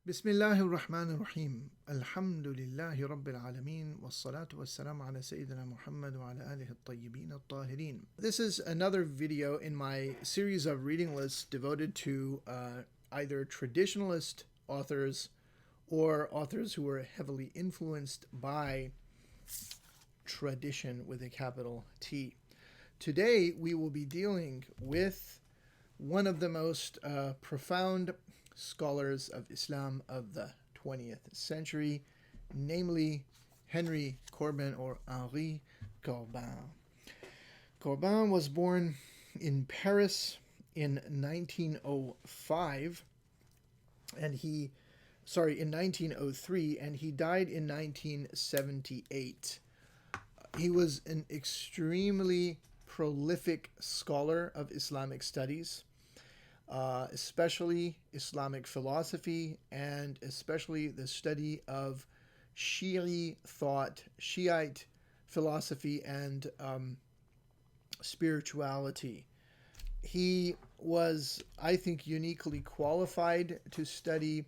Bismillahir Rahmanir Rahim. Alhamdulillahi Rabbil Alameen. Wassalatu wassalamu ala Sayyidina Muhammad wa ala alihi at-tayyibin at-tahirin. This is another video in my series of reading lists devoted to either traditionalist authors or authors who were heavily influenced by tradition with a capital T. Today we will be dealing with one of the most profound scholars of Islam of the 20th century, namely Henri Corbin or Henri Corbin. Corbin was born in Paris in 1905 and in 1903, and he died in 1978. He was an extremely prolific scholar of Islamic studies, especially Islamic philosophy, and especially the study of Shiite thought, Shiite philosophy, and spirituality. He was, I think, uniquely qualified to study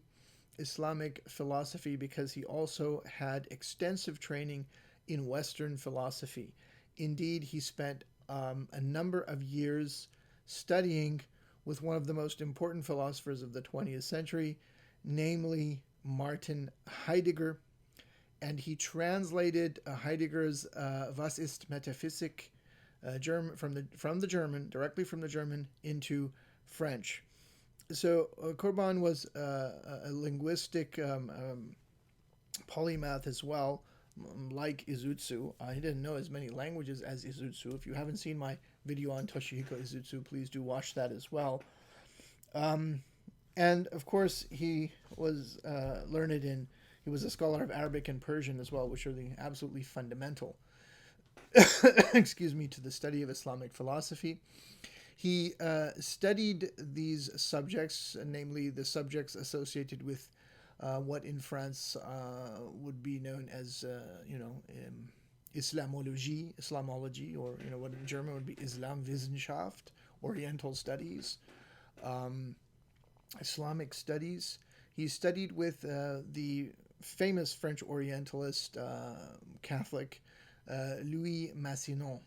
Islamic philosophy because he also had extensive training in Western philosophy. Indeed, he spent a number of years studying with one of the most important philosophers of the 20th century, namely Martin Heidegger, and he translated Heidegger's Was ist Metaphysik directly from the German into French. So Corbin was a linguistic polymath as well, like Izutsu. He didn't know as many languages as Izutsu. If you haven't seen my video on Toshihiko Izutsu, please do watch that as well. And of course, he was he was a scholar of Arabic and Persian as well, which are the absolutely fundamental, excuse me, to the study of Islamic philosophy. He studied these subjects, namely the subjects associated with what in France would be known as, Islamology, or what in German would be Islamwissenschaft, Oriental studies, Islamic studies. He studied with the famous French Orientalist Catholic Louis Massignon,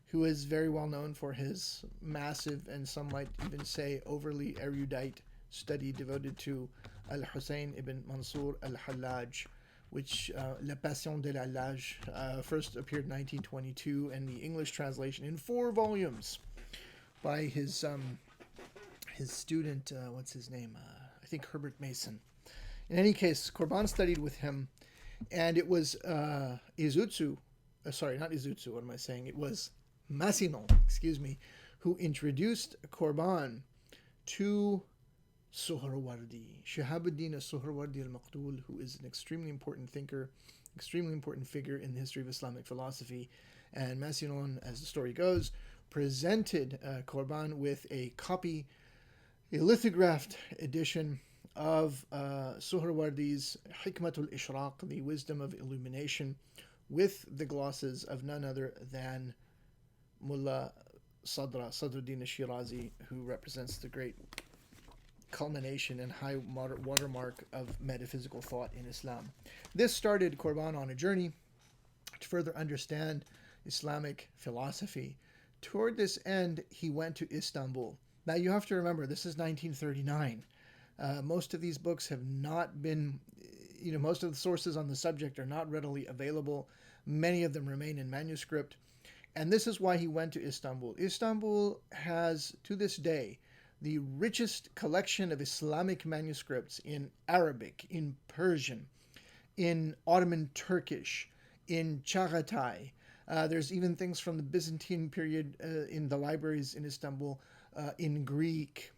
who is very well known for his massive, and some might even say overly erudite, study devoted to Al-Hussein ibn Mansur al-Hallaj, which La Passion de l'Hallaj first appeared in 1922, and the English translation in 4 volumes by his student, what's his name? I think Herbert Mason. In any case, Corbin studied with him, and it was Izutsu, not Izutsu, what am I saying? It was Massignon, who introduced Corbin to Suhrawardi, Shihabuddin al-Suhrawardi al-Maqtul, who is an extremely important thinker, extremely important figure in the history of Islamic philosophy. And Massignon, as the story goes, presented Corbin with a lithographed edition of Suhrawardi's Hikmatul Ishraq, the wisdom of illumination, with the glosses of none other than Mullah Sadruddin al-Shirazi, who represents the great culmination and high watermark of metaphysical thought in Islam. This started Corbin on a journey to further understand Islamic philosophy. Toward this end, he went to Istanbul. Now, you have to remember, this is 1939. Most of these books have not been, most of the sources on the subject are not readily available. Many of them remain in manuscript. And this is why he went to Istanbul. Istanbul has, to this day, the richest collection of Islamic manuscripts in Arabic, in Persian, in Ottoman Turkish, in Çağatay. There's even things from the Byzantine period in the libraries in Istanbul in Greek.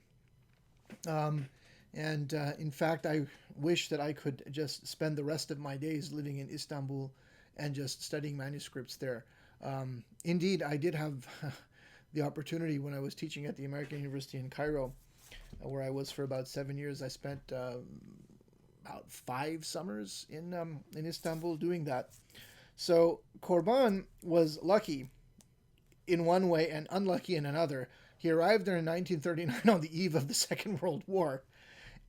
In fact, I wish that I could just spend the rest of my days living in Istanbul and just studying manuscripts there. Indeed, I did have the opportunity when I was teaching at the American University in Cairo, where I was for about 7 years. I spent about 5 summers in Istanbul doing that. So Corbin was lucky in one way and unlucky in another. He arrived there in 1939 on the eve of the Second World War,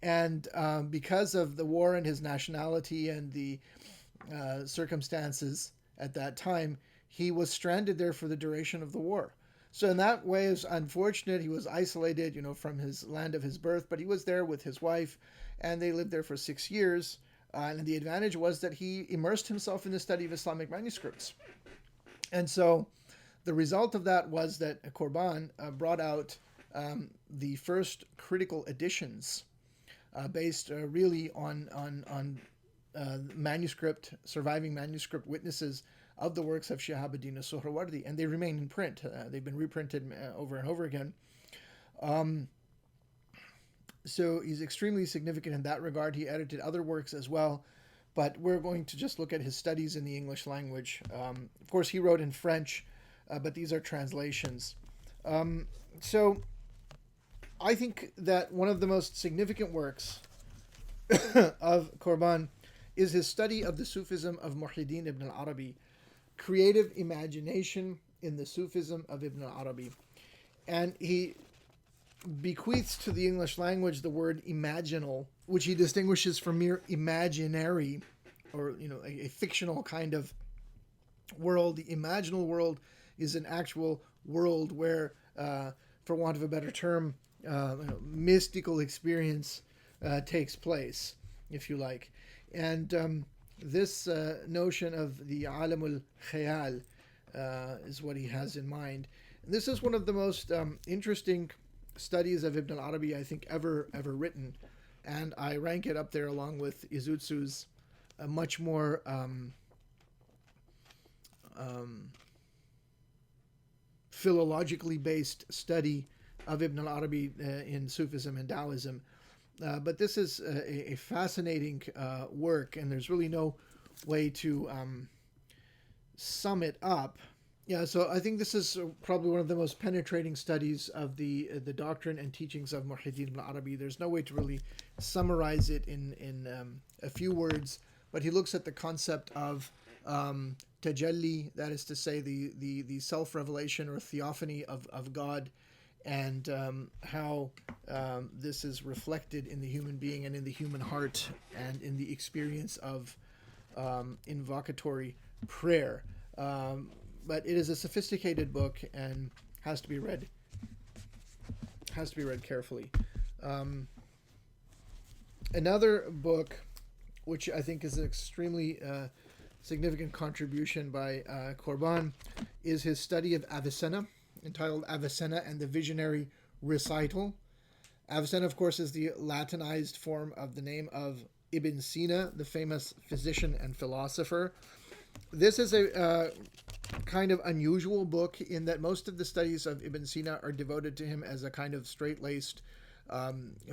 And because of the war and his nationality and the circumstances at that time, he was stranded there for the duration of the war. So in that way, it's unfortunate. He was isolated, from his land of his birth, but he was there with his wife, and they lived there for 6 years. And the advantage was that he immersed himself in the study of Islamic manuscripts. And so the result of that was that Corbin brought out the first critical editions based really on surviving manuscript witnesses of the works of Shīʿah Suhrawardi, and they remain in print. They've been reprinted over and over again. So he's extremely significant in that regard. He edited other works as well, but we're going to just look at his studies in the English language. Of course, he wrote in French, but these are translations. So I think that one of the most significant works of Corbin is his study of the Sufism of Muhyiddin ibn al-Arabi, creative imagination in the Sufism of Ibn al-Arabi. And he bequeaths to the English language the word imaginal, which he distinguishes from mere imaginary, or a fictional kind of world. The imaginal world is an actual world where, for want of a better term, mystical experience takes place, if you like. And this notion of the alamul khayal is what he has in mind. And this is one of the most interesting studies of Ibn al-Arabi I think ever written, and I rank it up there along with Izutsu's much more philologically based study of Ibn al-Arabi in Sufism and Taoism. But this is a fascinating work, and there's really no way to sum it up. Yeah, so I think this is probably one of the most penetrating studies of the doctrine and teachings of Muhyiddin ibn Arabi. There's no way to really summarize it in a few words, but he looks at the concept of tajalli, that is to say the self-revelation or theophany of God, and how this is reflected in the human being and in the human heart and in the experience of invocatory prayer. But it is a sophisticated book and has to be read carefully. Another book, which I think is an extremely significant contribution by Corbin, is his study of Avicenna, entitled Avicenna and the Visionary Recital. Avicenna, of course, is the Latinized form of the name of Ibn Sina, the famous physician and philosopher. This is a kind of unusual book in that most of the studies of Ibn Sina are devoted to him as a kind of straight-laced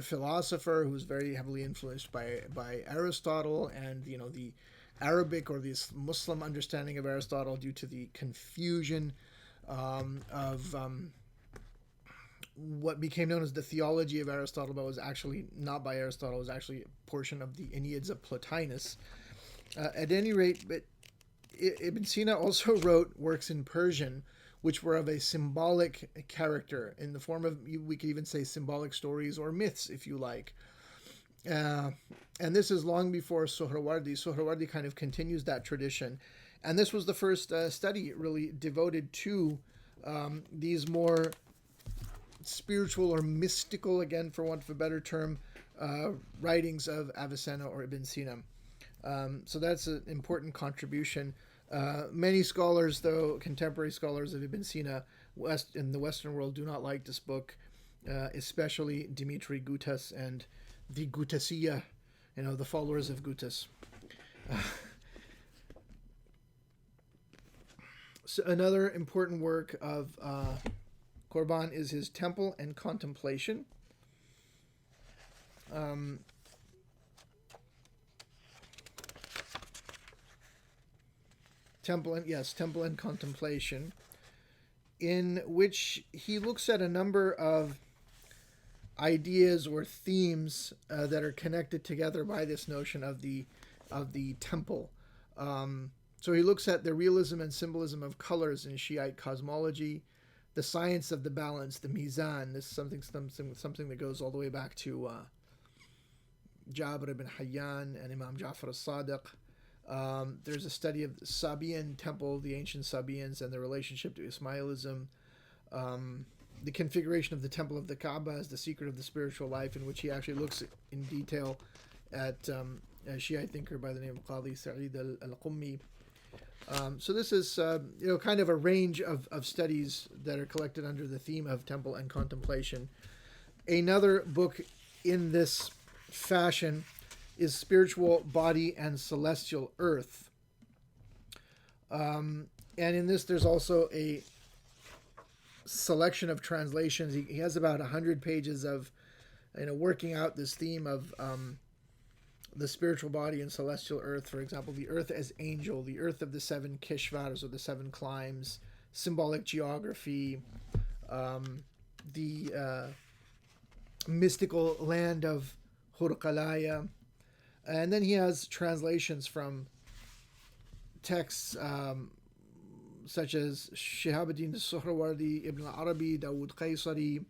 philosopher who was very heavily influenced by Aristotle and the Arabic or the Muslim understanding of Aristotle due to the confusion of what became known as the theology of Aristotle, but was actually not by Aristotle. It was actually a portion of the Enneads of Plotinus. At any rate, but Ibn Sina also wrote works in Persian, which were of a symbolic character, in the form of, we could even say, symbolic stories or myths, if you like. And this is long before Suhrawardi. Suhrawardi kind of continues that tradition. And this was the first study really devoted to these more spiritual or mystical, again, for want of a better term, writings of Avicenna or Ibn Sina. So that's an important contribution. Many scholars, though, contemporary scholars of Ibn Sina in the Western world, do not like this book, especially Dimitri Gutas and the Gutasiyya, the followers of Gutas. So another important work of Corbin is his Temple and Contemplation. Temple and Contemplation, in which he looks at a number of ideas or themes that are connected together by this notion of the temple. So he looks at the realism and symbolism of colors in Shiite cosmology, the science of the balance, the mizan. This is something that goes all the way back to Jabir ibn Hayyan and Imam Ja'far al-Sadiq. There's a study of the Sabian temple, the ancient Sabians, and their relationship to Ismailism. The configuration of the temple of the Kaaba as the secret of the spiritual life, in which he actually looks in detail at a Shiite thinker by the name of Qadi Sa'id al-Qummi. So this is kind of a range of studies that are collected under the theme of temple and contemplation. Another book in this fashion is Spiritual Body and Celestial Earth. And in this there's also a selection of translations. He has about 100 pages of working out this theme of the spiritual body and celestial earth. For example, the earth as angel, the earth of the 7 kishvars, or the 7 climes, symbolic geography, the mystical land of Hurqalaya. And then he has translations from texts such as Shihabuddin al-Suhrawardi, Ibn Arabi, Dawood Qaisari,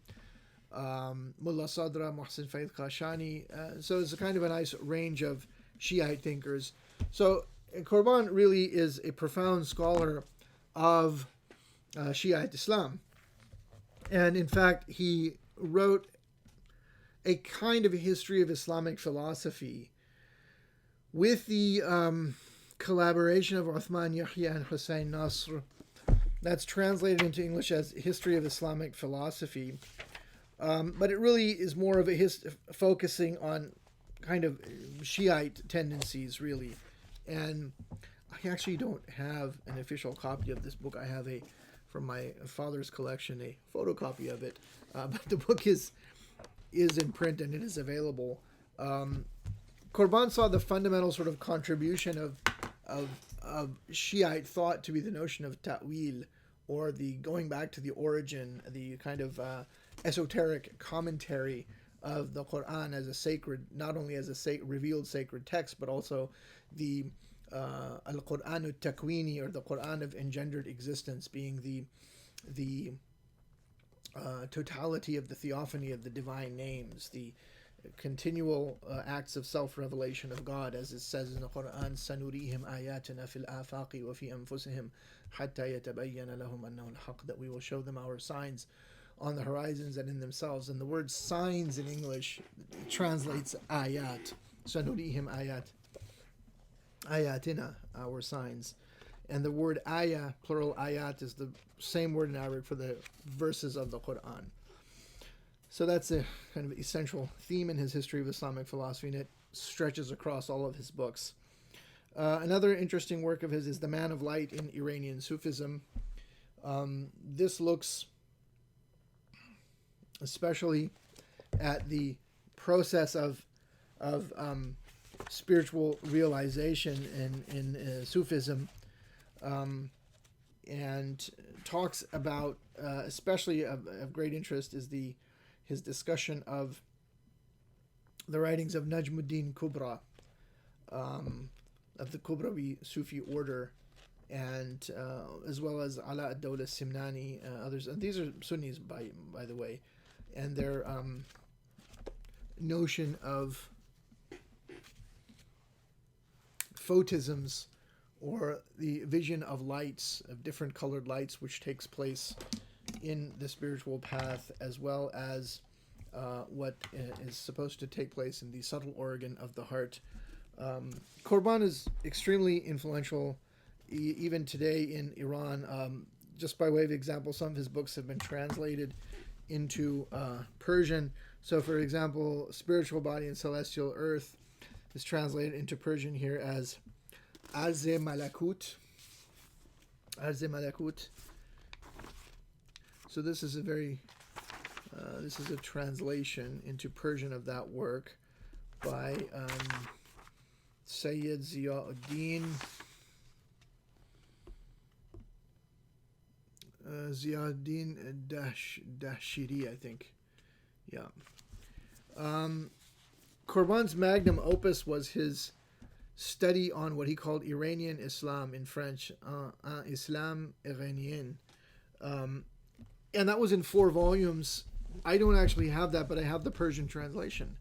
Mullah Sadra, Muhsin Faid Kashani. So it's a kind of a nice range of Shiite thinkers. So Corbin really is a profound scholar of Shiite Islam. And in fact, he wrote a kind of a history of Islamic philosophy with the collaboration of Uthman Yahya and Hussein Nasr. That's translated into English as History of Islamic Philosophy. But it really is more of a focusing on kind of Shiite tendencies, really. And I actually don't have an official copy of this book. I have from my father's collection, a photocopy of it. But the book is in print and it is available. Corbin saw the fundamental sort of contribution of Shiite thought to be the notion of ta'wil, or the going back to the origin, the kind of esoteric commentary of the Quran as a sacred, not only as a revealed sacred text, but also the Al-Quran al-Takwini, or the Quran of engendered existence, being the totality of the theophany of the divine names, the continual acts of self-revelation of God, as it says in the Quran, "Sanurihim ayatina fil afaqi wa fi anfusihim hatta yatabayyana lahum annahu al-haq," that we will show them our signs on the horizons and in themselves. And the word signs in English translates ayat. Sanurihim ayatina, our signs. And the word ayah, plural ayat, is the same word in Arabic for the verses of the Quran. So that's a kind of essential theme in his history of Islamic philosophy, and it stretches across all of his books. Another interesting work of his is The Man of Light in Iranian Sufism. This looks especially at the process of spiritual realization in Sufism, and talks about, especially of great interest, is his discussion of the writings of Nizamuddin Kubra, of the Kubrawi Sufi order, and as well as Ala ad-Dawla Simnani, others. And these are Sunnis, by the way, and their notion of photisms, or the vision of lights, of different colored lights, which takes place in the spiritual path, as well as what is supposed to take place in the subtle organ of the heart. Corbin is extremely influential even today in Iran. Just by way of example, some of his books have been translated into Persian. So, for example, Spiritual Body and Celestial Earth is translated into Persian here as Arz-e Malakut. Arz-e Malakut. So this is a translation into Persian of that work by Sayyid Ziauddin Dashiri, I think. Yeah. Corbin's magnum opus was his study on what he called Iranian Islam, in French, Islam Iranien. And that was in 4 volumes. I don't actually have that, but I have the Persian translation.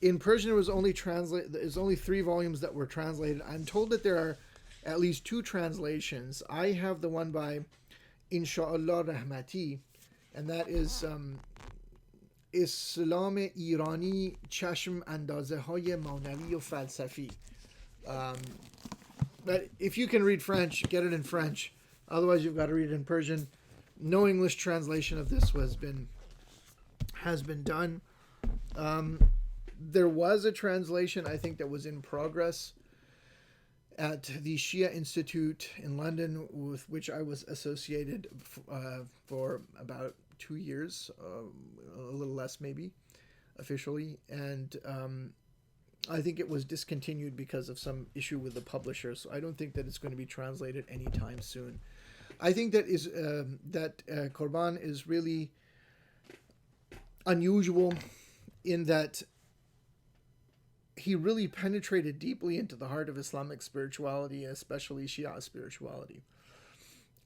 In Persian, it was only translate. There's only 3 volumes that were translated. I'm told that there are at least 2 translations. I have the one by Insha'Allah Rahmati, and that is اسلام ایرانی چشم اندازه های معنوی و فلسفی. But if you can read French, get it in French. Otherwise, you've got to read it in Persian. No English translation of this has been done. There was a translation, I think, that was in progress at the Shīʿah Institute in London, with which I was associated for about 2 years, a little less maybe, officially. And I think it was discontinued because of some issue with the publisher. So I don't think that it's going to be translated anytime soon. I think that Corbin is really unusual in that he really penetrated deeply into the heart of Islamic spirituality, especially Shia spirituality.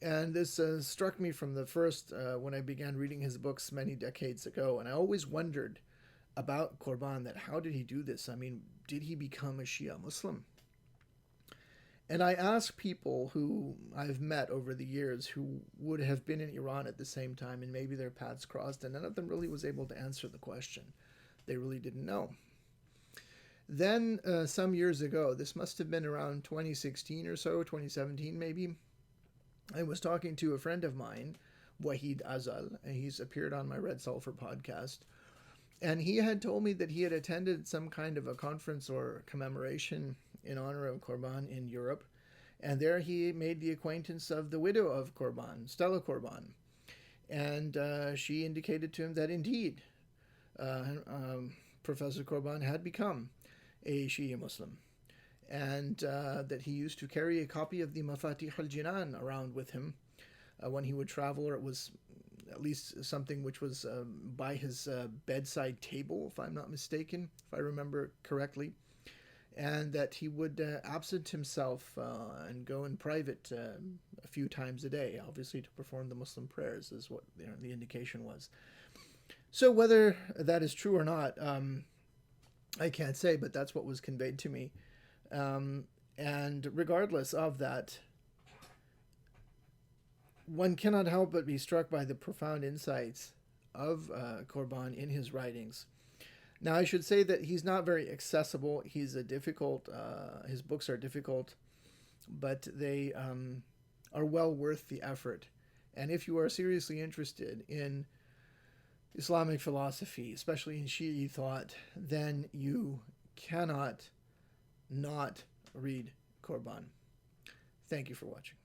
And this struck me from the first, when I began reading his books many decades ago. And I always wondered about Corbin, that how did he do this? I mean, did he become a Shia Muslim? And I asked people who I've met over the years who would have been in Iran at the same time, and maybe their paths crossed, and none of them really was able to answer the question. They really didn't know. Then some years ago, this must have been around 2016 or so, 2017 maybe, I was talking to a friend of mine, Wahid Azal, and he's appeared on my Red Sulphur podcast, and he had told me that he had attended some kind of a conference or commemoration in honor of Corbin in Europe, and there he made the acquaintance of the widow of Corbin, Stella Corbin, and she indicated to him that indeed Professor Corbin had become a Shia Muslim, and that he used to carry a copy of the Mafatih al-Jinan around with him when he would travel, or it was at least something which was by his bedside table, if I'm not mistaken, if I remember correctly, and that he would absent himself and go in private a few times a day, obviously to perform the Muslim prayers, is what the indication was. So whether that is true or not, I can't say, but that's what was conveyed to me. And regardless of that, one cannot help but be struck by the profound insights of Corbin in his writings. Now, I should say that he's not very accessible. He's a difficult, his books are difficult, but they are well worth the effort. And if you are seriously interested in Islamic philosophy, especially in Shi'i thought, then you cannot not read Corbin. Thank you for watching.